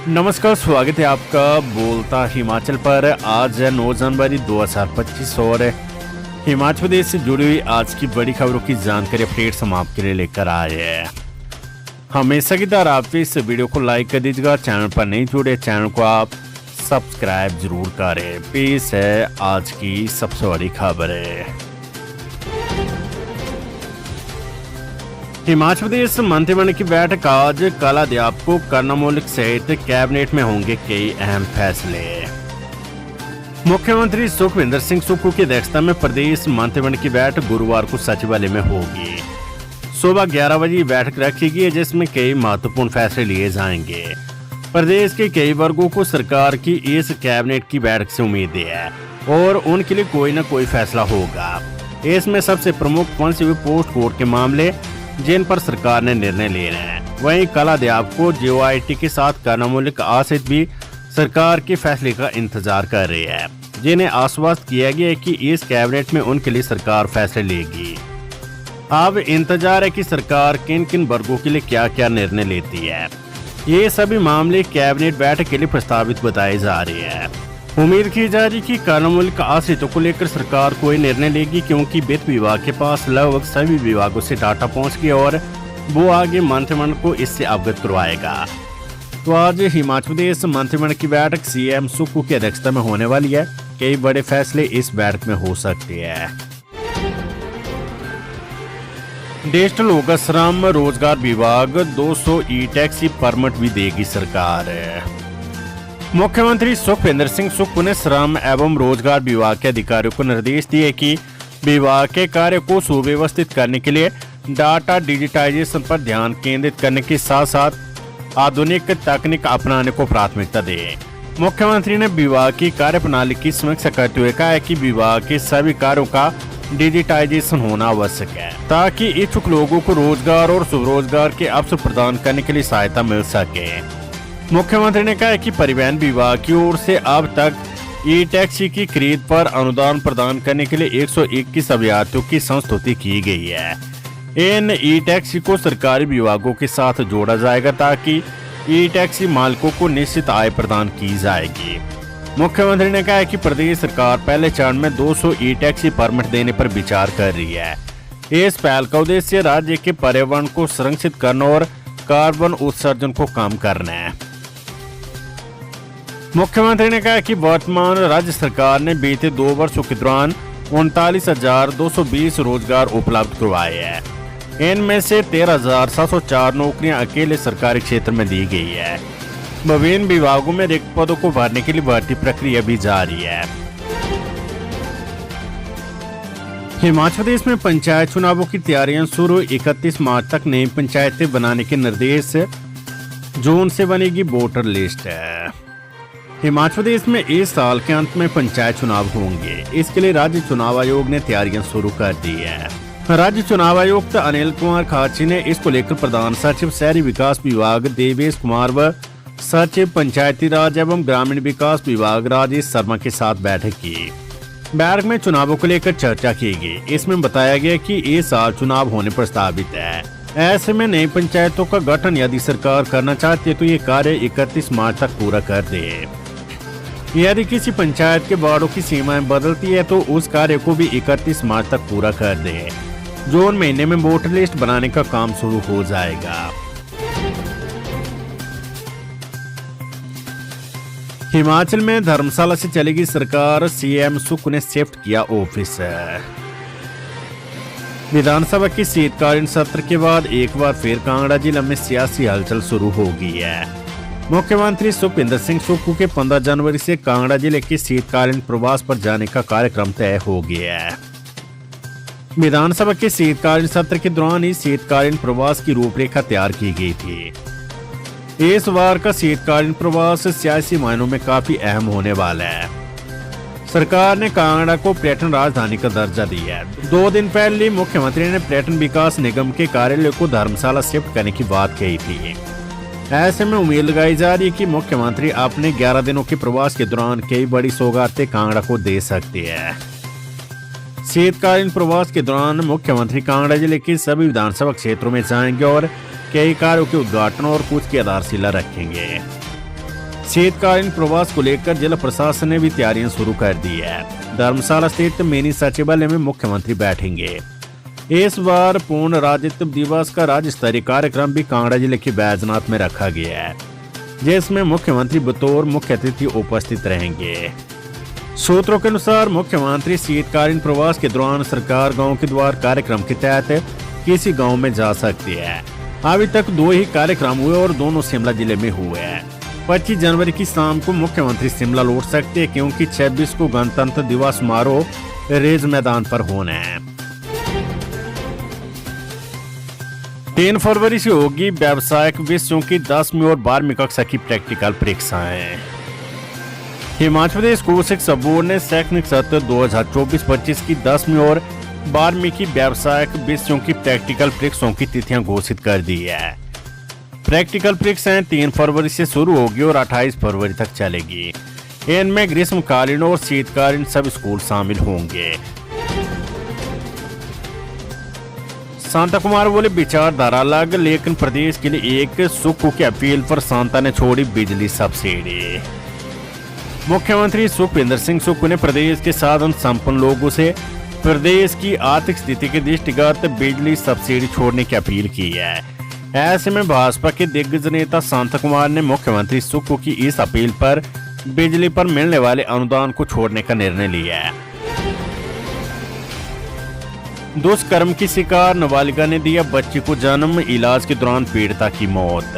नमस्कार, स्वागत है आपका बोलता हिमाचल पर। आज है 9 जनवरी 2025 और हिमाचल प्रदेश से जुड़ी हुई आज की बड़ी खबरों की जानकारी अपडेट्स हम आपके लिए लेकर आए हैं। हमेशा की तरह आप इस वीडियो को लाइक कर दीजिएगा। चैनल पर नहीं जुड़े चैनल को आप सब्सक्राइब जरूर करें। पेश है आज की सबसे बड़ी खबर है। हिमाचल प्रदेश मंत्रिमंडल की बैठक आज। कल अध्यापकों करना मौलिक सहित कैबिनेट में होंगे कई अहम फैसले। मुख्यमंत्री सुखविंदर सिंह सुक्खू की अध्यक्षता में प्रदेश मंत्रिमंडल की बैठक गुरुवार को सचिवालय में होगी। सुबह 11 बजे बैठक रखी गई है, जिसमें कई महत्वपूर्ण फैसले लिए जाएंगे। प्रदेश के कई वर्गों को सरकार की इस कैबिनेट की बैठक से उम्मीद है और उनके लिए कोई न कोई फैसला होगा। इसमें सबसे प्रमुख वन सिविल पोस्ट कोड के मामले, जिन पर सरकार ने निर्णय लेना है। वहीं कला अध्यापकों JOIT के साथ करना मौलिक आश्रित भी सरकार के फैसले का इंतजार कर रहे हैं, जिन्हें आश्वस्त किया गया है कि इस कैबिनेट में उनके लिए सरकार फैसले लेगी। अब इंतजार है कि सरकार किन किन वर्गों के लिए क्या क्या निर्णय लेती है। ये सभी मामले कैबिनेट बैठक के लिए प्रस्तावित बताए जा रहे हैं। उम्मीद की जा रही कि करना मौलिक आश्रितों को लेकर सरकार कोई निर्णय लेगी, क्योंकि वित्त विभाग के पास लगभग सभी विभागों से डाटा पहुंच गया और वो आगे मंत्रिमंडल को इससे अवगत करवाएगा। तो आज हिमाचल प्रदेश मंत्रिमंडल की बैठक CM सुक्खू की अध्यक्षता में होने वाली है। कई बड़े फैसले इस बैठक में हो सकते हैं। डिजिटल होगा श्रम रोजगार विभाग, 200 ई-टैक्सी परमिट भी देगी सरकार। मुख्यमंत्री सुखविंदर सिंह सुक्खू ने श्रम एवं रोजगार विभाग के अधिकारियों को निर्देश दिए कि विभाग के कार्य को सुव्यवस्थित करने के लिए डाटा डिजिटाइजेशन पर ध्यान केंद्रित करने के साथ साथ आधुनिक तकनीक अपनाने को प्राथमिकता दें। मुख्यमंत्री ने विभाग की कार्यप्रणाली की समीक्षा करते हुए कहा कि विभाग के सभी कार्यों का डिजिटाइजेशन होना आवश्यक है, ताकि इच्छुक लोगों को रोजगार और स्वरोजगार के अवसर प्रदान करने के लिए सहायता मिल सके। मुख्यमंत्री ने कहा कि परिवहन विभाग की ओर से अब तक ई-टैक्सी की खरीद पर अनुदान प्रदान करने के लिए 121 अभ्यर्थियों की संस्तुति की गई है। इन ई-टैक्सी को सरकारी विभागों के साथ जोड़ा जाएगा, ताकि ई-टैक्सी मालिकों को निश्चित आय प्रदान की जाएगी। मुख्यमंत्री ने कहा कि प्रदेश सरकार पहले चरण में 200 ई-टैक्सी परमिट देने पर विचार कर रही है। इस पहल का उद्देश्य राज्य के पर्यावरण को संरक्षित करना और कार्बन उत्सर्जन को कम करना है। मुख्यमंत्री ने कहा कि वर्तमान राज्य सरकार ने बीते 2 वर्षों के दौरान 39,220 रोजगार उपलब्ध करवाए हैं। इनमें से 13,704 नौकरियां अकेले सरकारी क्षेत्र में दी गई है। विभिन्न विभागों में रिक्त पदों को भरने के लिए भर्ती प्रक्रिया भी जारी है। हिमाचल प्रदेश में पंचायत चुनावों की तैयारियां शुरू। 31 मार्च तक नई पंचायतें बनाने के निर्देश। जून से बनेगी वोटर लिस्ट। हिमाचल प्रदेश में इस साल के अंत में पंचायत चुनाव होंगे। इसके लिए राज्य चुनाव आयोग ने तैयारियां शुरू कर दी है। राज्य चुनाव आयुक्त अनिल कुमार खाची ने इसको लेकर प्रधान सचिव शहरी विकास विभाग देवेश कुमार व सचिव पंचायती राज एवं ग्रामीण विकास विभाग राजेश शर्मा के साथ बैठक की। बैठक में चुनावों को लेकर चर्चा की गई। इसमें बताया गया कि इस साल चुनाव होने प्रस्तावित है। ऐसे में नई पंचायतों का गठन यदि सरकार करना चाहती है तो ये कार्य 31 मार्च तक पूरा कर दे। यदि किसी पंचायत के वार्डों की सीमाएं बदलती है तो उस कार्य को भी 31 मार्च तक पूरा कर दे। जून महीने में वोटर लिस्ट बनाने का काम शुरू हो जाएगा। हिमाचल में धर्मशाला से चलेगी सरकार। CM सुक्खू ने शिफ्ट किया ऑफिस। विधानसभा के शीतकालीन सत्र के बाद एक बार फिर कांगड़ा जिला में सियासी हलचल शुरू हो गई है। मुख्यमंत्री सुखविंदर सिंह सुक्खू के 15 जनवरी से कांगड़ा जिले के शीतकालीन प्रवास पर जाने का कार्यक्रम तय हो गया है। विधानसभा के शीतकालीन सत्र के दौरान ही शीतकालीन प्रवास की रूपरेखा तैयार की गई थी। इस बार का शीतकालीन प्रवास सियासी मायनों में काफी अहम होने वाला है। सरकार ने कांगड़ा को पर्यटन राजधानी का दर्जा दिया है। 2 दिन पहले मुख्यमंत्री ने पर्यटन विकास निगम के कार्यालय को धर्मशाला शिफ्ट करने की बात कही थी। ऐसे में उम्मीद लगाई जा रही है कि मुख्यमंत्री अपने 11 दिनों के प्रवास के दौरान कई बड़ी सौगातें कांगड़ा को दे सकते हैं। शीतकालीन प्रवास के दौरान मुख्यमंत्री कांगड़ा जिले के सभी विधानसभा क्षेत्रों में जाएंगे और कई कार्यों के उद्घाटन और कुछ की आधारशिला रखेंगे। शीतकालीन प्रवास को लेकर जिला प्रशासन ने भी तैयारियां शुरू कर दी है। धर्मशाला स्थित मिनी सचिवालय में मुख्यमंत्री बैठेंगे। इस बार पूर्ण राज्यत्व दिवस का राज्य स्तरीय कार्यक्रम भी कांगड़ा जिले के बैजनाथ में रखा गया है, जिसमें मुख्यमंत्री बतौर मुख्य अतिथि उपस्थित रहेंगे। सूत्रों के अनुसार मुख्यमंत्री शीतकालीन प्रवास के दौरान सरकार गांव के द्वार कार्यक्रम के तहत किसी गांव में जा सकती है। अभी तक 2 ही कार्यक्रम हुए और दोनों शिमला जिले में हुए हैं। 25 जनवरी की शाम को मुख्यमंत्री शिमला लौट सकते हैं, क्योंकि 26 को गणतंत्र दिवस समारोह रेज मैदान पर होना है। 3 फरवरी से होगी व्यावसायिक विषयों की 10वीं और 12वीं कक्षा की प्रैक्टिकल परीक्षाएं। हिमाचल प्रदेश स्कूल शिक्षा बोर्ड ने शैक्षणिक सत्र 2024-25 की 10वीं और 12वीं की व्यावसायिक विषयों की प्रैक्टिकल परीक्षाओं की तिथियां घोषित कर दी है। प्रैक्टिकल परीक्षाएं 3 फरवरी से शुरू होगी और 28 फरवरी तक चलेगी। इनमें ग्रीष्मकालीन और शीतकालीन सब स्कूल शामिल होंगे। शांता कुमार बोले, विचारधारा अलग, लेकिन प्रदेश के लिए एक सुक्खू की अपील पर शांता ने छोड़ी बिजली सब्सिडी। मुख्यमंत्री सुखविंदर सिंह सुक्खू ने प्रदेश के साधन संपन्न लोगों से प्रदेश की आर्थिक स्थिति के दृष्टिगत बिजली सब्सिडी छोड़ने की अपील की है। ऐसे में भाजपा के दिग्गज नेता शांता कुमार ने मुख्यमंत्री सुक्खू की इस अपील पर बिजली पर मिलने वाले अनुदान को छोड़ने का निर्णय लिया है। दुष्कर्म की शिकार नाबालिगा ने दिया बच्ची को जन्म, इलाज के दौरान पीड़िता की मौत।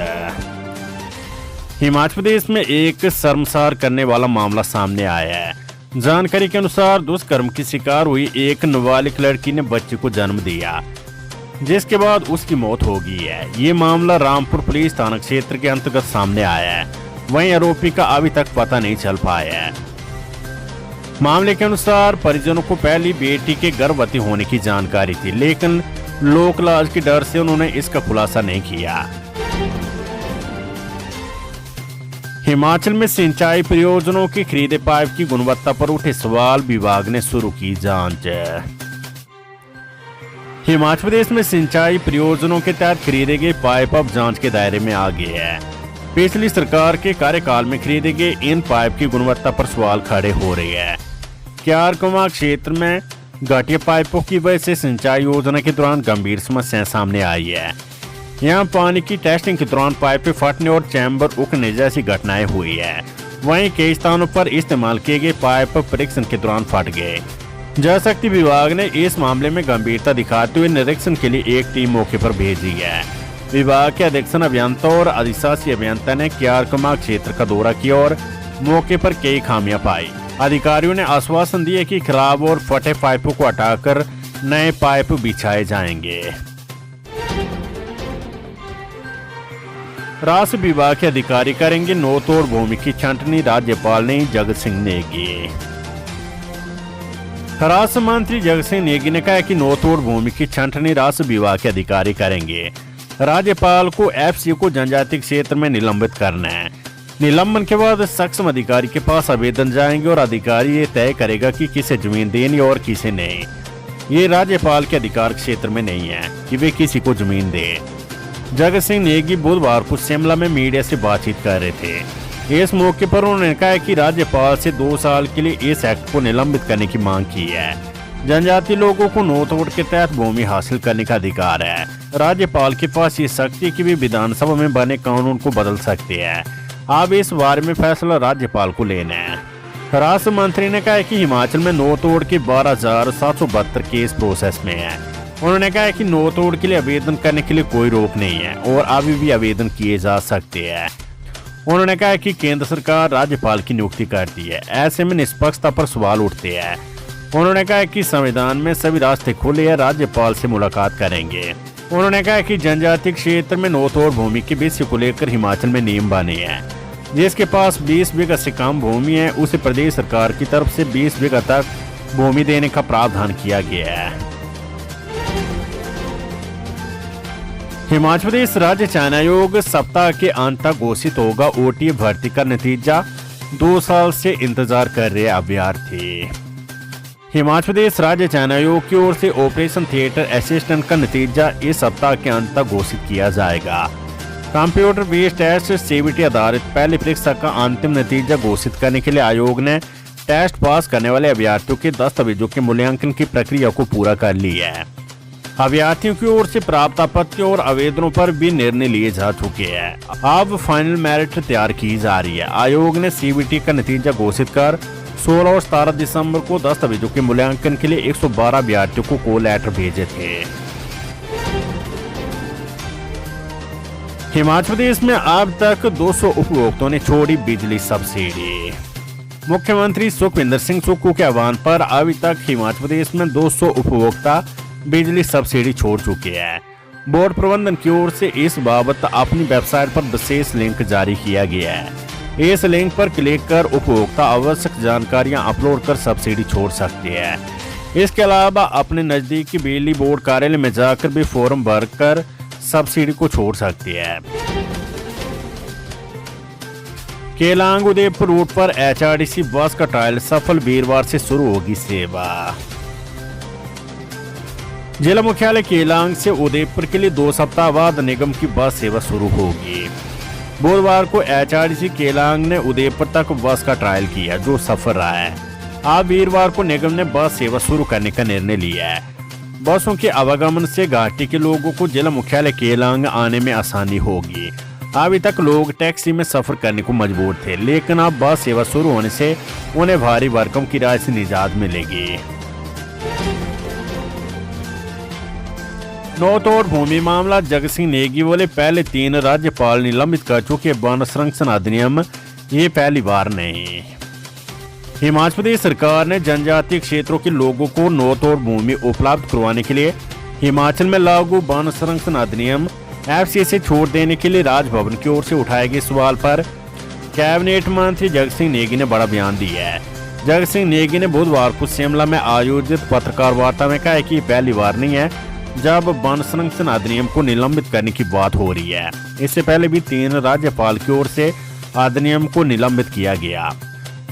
हिमाचल प्रदेश में एक शर्मसार करने वाला मामला सामने आया है। जानकारी के अनुसार दुष्कर्म की शिकार हुई एक नाबालिग लड़की ने बच्ची को जन्म दिया, जिसके बाद उसकी मौत हो गई है। ये मामला रामपुर पुलिस थाना क्षेत्र के अंतर्गत सामने आया है। वहीं आरोपी का अभी तक पता नहीं चल पाया है। मामले के अनुसार परिजनों को पहली बेटी के गर्भवती होने की जानकारी थी, लेकिन लोक लाज के डर से उन्होंने इसका खुलासा नहीं किया। हिमाचल में सिंचाई परियोजनाओं की खरीदे पाइप की गुणवत्ता पर उठे सवाल, विभाग ने शुरू की जांच। हिमाचल प्रदेश में सिंचाई परियोजनाओं के तहत खरीदे गए पाइप अब जांच के दायरे में आ गए हैं। पिछली सरकार के कार्यकाल में खरीदे गए इन पाइप की गुणवत्ता पर सवाल खड़े हो रहे हैं। क्यारकुमा क्षेत्र में घटिया पाइपों की वजह से सिंचाई योजना के दौरान गंभीर समस्याएं सामने आई है। यहाँ पानी की टेस्टिंग के दौरान पाइपें फटने और चैम्बर उखड़ने जैसी घटनाएं हुई है। वहीं कई स्थानों पर इस्तेमाल किए गए पाइप परीक्षण के दौरान फट गए। जल शक्ति विभाग ने इस मामले में गंभीरता दिखाते हुए निरीक्षण के लिए एक टीम मौके पर भेजी है। विभाग के अधीक्षण अभियंता और अधिशासी अभियंता ने क्यारकुमा क्षेत्र का दौरा किया और मौके पर कई खामियां पाई। अधिकारियों ने आश्वासन दिए कि खराब और फटे पाइपों को हटाकर नए पाइप बिछाए जाएंगे। राजस्व विभाग के अधिकारी करेंगे नोतोड़ भूमि की छंटनी, राज्यपाल ने जगत सिंह नेगी। राजस्व मंत्री जगत सिंह नेगी ने कहा कि नोतोड़ भूमि की छंटनी राजस्व विभाग के अधिकारी करेंगे। राज्यपाल को एफसी को जनजातीय क्षेत्र में निलंबित करना है। निलंबन के बाद सक्षम अधिकारी के पास आवेदन जाएंगे और अधिकारी ये तय करेगा कि किसे जमीन देनी और किसे नहीं। ये राज्यपाल के अधिकार क्षेत्र में नहीं है कि वे किसी को जमीन दे। जगत सिंह नेगी बुधवार को शिमला में मीडिया से बातचीत कर रहे थे। इस मौके पर उन्होंने कहा कि राज्यपाल से 2 साल के लिए इस एक्ट को निलंबित करने की मांग की है। जनजातीय लोगों को नोतोड़ के तहत भूमि हासिल करने का अधिकार है। राज्यपाल के पास ये शक्ति है कि वे विधानसभा में बने कानून को बदल सकते हैं। अब इस बारे में फैसला राज्यपाल को लेना है। राजस्व मंत्री ने कहा कि हिमाचल में नोतोड़ के 12,772 केस प्रोसेस में है। उन्होंने कहा कि नोतोड़ के लिए आवेदन करने के लिए कोई रोक नहीं है और अभी भी आवेदन किए जा सकते हैं। उन्होंने कहा कि केंद्र सरकार राज्यपाल की नियुक्ति करती है, ऐसे में निष्पक्षता पर सवाल उठते हैं। उन्होंने कहा कि संविधान में सभी रास्ते खुले हैं, राज्यपाल से मुलाकात करेंगे। उन्होंने कहा कि जनजातीय क्षेत्र में नोतोड़ भूमि के विषय को लेकर हिमाचल में नियम बने हैं। जिसके पास 20 बीघा से कम भूमि है उसे प्रदेश सरकार की तरफ से 20 बीघा तक भूमि देने का प्रावधान किया गया है। हिमाचल प्रदेश राज्य चयन आयोग सप्ताह के अंत तक घोषित होगा। ओटीए भर्ती का नतीजा 2 साल से इंतजार कर रहे अभ्यर्थी। हिमाचल प्रदेश राज्य चयन आयोग की ओर से ऑपरेशन थिएटर असिस्टेंट का नतीजा इस सप्ताह के अंत तक घोषित किया जाएगा। कंप्यूटर बेस्ड टेस्ट सीबीटी आधारित पहली परीक्षा का अंतिम नतीजा घोषित करने के लिए आयोग ने टेस्ट पास करने वाले अभ्यर्थियों के दस्तावेजों के मूल्यांकन की प्रक्रिया को पूरा कर लिया है। अभ्यर्थियों की ओर से प्राप्त आपत्तियों और आवेदनों पर भी निर्णय लिए जा चुके हैं। अब फाइनल मेरिट तैयार की जा रही है। आयोग ने सीबीटी का नतीजा घोषित कर 16 और 17 दिसंबर को दस्तावेजों के मूल्यांकन के लिए 112 अभ्यर्थियों को कॉल लेटर भेजे थे। हिमाचल प्रदेश में अब तक 200 उपभोक्ताओं ने छोड़ी बिजली सब्सिडी। मुख्यमंत्री सुखविंदर सिंह सुक्खू के आह्वान पर अभी तक हिमाचल प्रदेश में 200 उपभोक्ता बिजली सब्सिडी छोड़ चुके हैं। बोर्ड प्रबंधन की ओर से इस बाबत अपनी वेबसाइट पर विशेष लिंक जारी किया गया है। इस लिंक पर क्लिक कर उपभोक्ता आवश्यक जानकारियां अपलोड कर सब्सिडी छोड़ सकते हैं। इसके अलावा अपने नजदीकी बिजली बोर्ड कार्यालय में जाकर भी फॉर्म भरकर सब्सिडी को छोड़ सकते हैं। केलांग उदयपुर रूट पर एचआरटीसी बस का ट्रायल सफल, वीरवार से शुरू होगी सेवा। जिला मुख्यालय केलांग से उदयपुर के लिए 2 सप्ताह बाद निगम की बस सेवा शुरू होगी। बुधवार को एचआरटीसी केलांग ने उदयपुर तक बस का ट्रायल किया, जो सफल रहा है। आज वीरवार को निगम ने बस सेवा शुरू करने का निर्णय लिया है। बसों के आवागमन से घाटी के लोगों को जिला मुख्यालय केलांग आने में आसानी होगी। अभी तक लोग टैक्सी में सफर करने को मजबूर थे, लेकिन अब बस सेवा शुरू होने से उन्हें भारी भरकम किराए से निजात मिलेगी। नौतोड़ भूमि मामला, जगत सिंह नेगी बोले पहले 3 राज्यपाल निलंबित कर चुके वन संरक्षण अधिनियम, ये पहली बार नहीं। हिमाचल प्रदेश सरकार ने जनजातीय क्षेत्रों के लोगों को नौतोड़ भूमि उपलब्ध करवाने के लिए हिमाचल में लागू वन संरक्षण अधिनियम एफसी से छूट देने के लिए राजभवन की ओर से उठाए गए सवाल पर कैबिनेट मंत्री जगत सिंह नेगी ने बड़ा बयान दिया है। जगत सिंह नेगी ने बुधवार को शिमला में आयोजित पत्रकार वार्ता में कहा कि पहली बार नहीं है जब वन संरक्षण अधिनियम को निलंबित करने की बात हो रही है। इससे पहले भी 3 राज्यपाल की ओर से अधिनियम को निलंबित किया गया।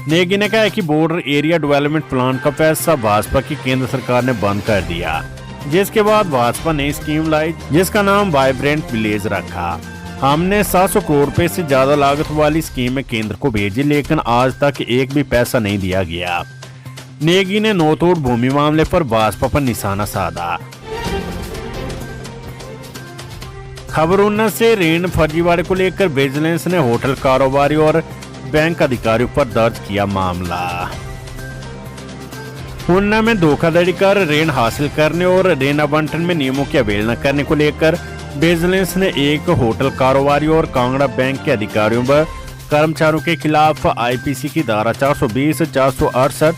नेगी ने कहा कि बॉर्डर एरिया डेवलपमेंट प्लान का पैसा भाजपा की केंद्र सरकार ने बंद कर दिया, जिसके बाद भाजपा ने स्कीम लाई जिसका नाम वाइब्रेंट विलेज रखा। हमने 700 करोड़ रुपए से ज्यादा लागत वाली स्कीमें केंद्र को भेजी, लेकिन आज तक एक भी पैसा नहीं दिया गया। नेगी ने नौतोड़ भूमि मामले पर भाजपा पर निशाना साधा। खबर उन्ना से ऋण फर्जीवाड़े को लेकर विजिलेंस ने होटल कारोबारी और बैंक अधिकारियों पर दर्ज किया मामला। ऊना में धोखाधड़ी कर ऋण हासिल करने और ऋण आवंटन में नियमों की अवहेलना करने को लेकर विजिलेंस ने एक होटल कारोबारी और कांगड़ा बैंक के अधिकारियों व कर्मचारियों के खिलाफ आईपीसी की धारा 420, 468,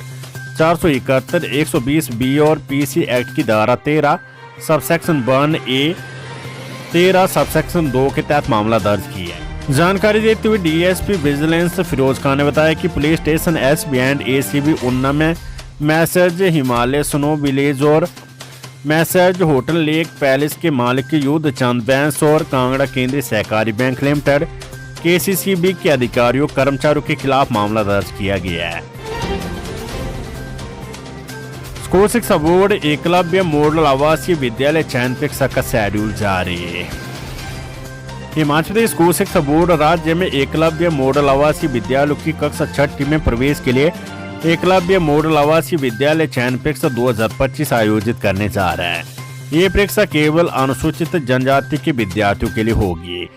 471, 120 बी और पीसी एक्ट की धारा 13 सबसेक्शन 1A, 13 सबसेक्शन 2 के तहत मामला दर्ज किया है। जानकारी देते हुए डीएसपी विजिलेंस फिरोज खान ने बताया कि police station SB and ACB Una में मैसेज हिमालय स्नो विलेज और मैसेज होटल लेक पैलेस के मालिक युद्ध चंद बैंस और कांगड़ा केंद्रीय सहकारी बैंक लिमिटेड केसीसीबी के अधिकारियों कर्मचारियों के खिलाफ मामला दर्ज किया गया है। स्कूल शिक्षा बोर्ड एकलव्य मॉडल आवासीय विद्यालय चयन परीक्षा का शेड्यूल जारी। हिमाचल प्रदेश स्कूल शिक्षा बोर्ड राज्य में एकलव्य मॉडल आवासीय विद्यालयों की कक्षा 6 में प्रवेश के लिए एकलव्य मॉडल आवासीय विद्यालय चयन परीक्षा 2025 आयोजित करने जा रहा है। ये परीक्षा केवल अनुसूचित जनजाति के विद्यार्थियों के लिए होगी।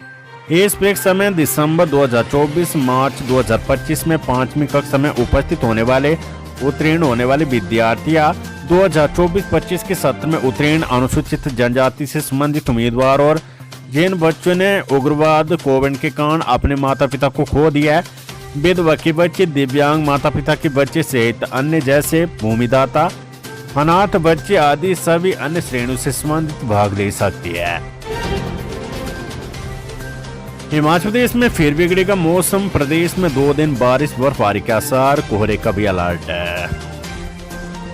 इस परीक्षा में दिसंबर 2024 मार्च 2025 में 5वीं कक्षा में उपस्थित होने वाले उत्तीर्ण होने वाले विद्यार्थी या 2024-25 के सत्र में उत्तीर्ण अनुसूचित जनजाति से संबंधित उम्मीदवार और जिन बच्चों ने उग्रवाद कोविड के कारण अपने माता पिता को खो दिया है, विधवा के बच्चे, दिव्यांग माता पिता के बच्चे सहित अन्य जैसे भूमिदाता, अनाथ बच्चे आदि सभी अन्य श्रेणियों से संबंधित भाग ले सकती है। हिमाचल प्रदेश में फिर बिगड़ेगा मौसम, प्रदेश में 2 दिन बारिश बर्फबारी के आसार, कोहरे का भी अलर्ट है।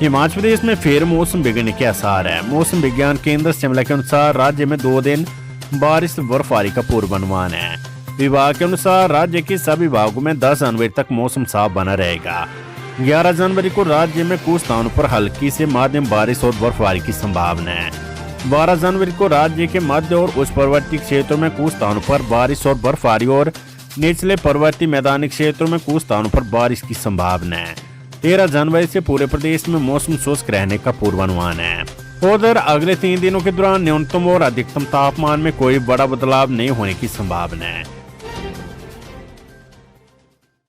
हिमाचल प्रदेश में फिर मौसम बिगड़ने के आसार है। मौसम विज्ञान केंद्र शिमला के अनुसार राज्य में 2 दिन बारिश बर्फबारी का पूर्वानुमान है। विभाग के अनुसार राज्य के सभी भागों में 10 जनवरी तक मौसम साफ बना रहेगा। 11 जनवरी को राज्य में कुछ स्थानों पर हल्की से मध्यम बारिश और बर्फबारी की संभावना है। 12 जनवरी को राज्य के मध्य और उच्च पर्वतीय क्षेत्रों में कुछ स्थानों पर बारिश और बर्फबारी और निचले पर्वतीय मैदानी क्षेत्रों में कुछ स्थानों पर बारिश की संभावना है। 13 जनवरी से पूरे प्रदेश में मौसम शुष्क रहने का पूर्वानुमान है। उधर अगले 3 दिनों के दौरान न्यूनतम और अधिकतम तापमान में कोई बड़ा बदलाव नहीं होने की संभावना है।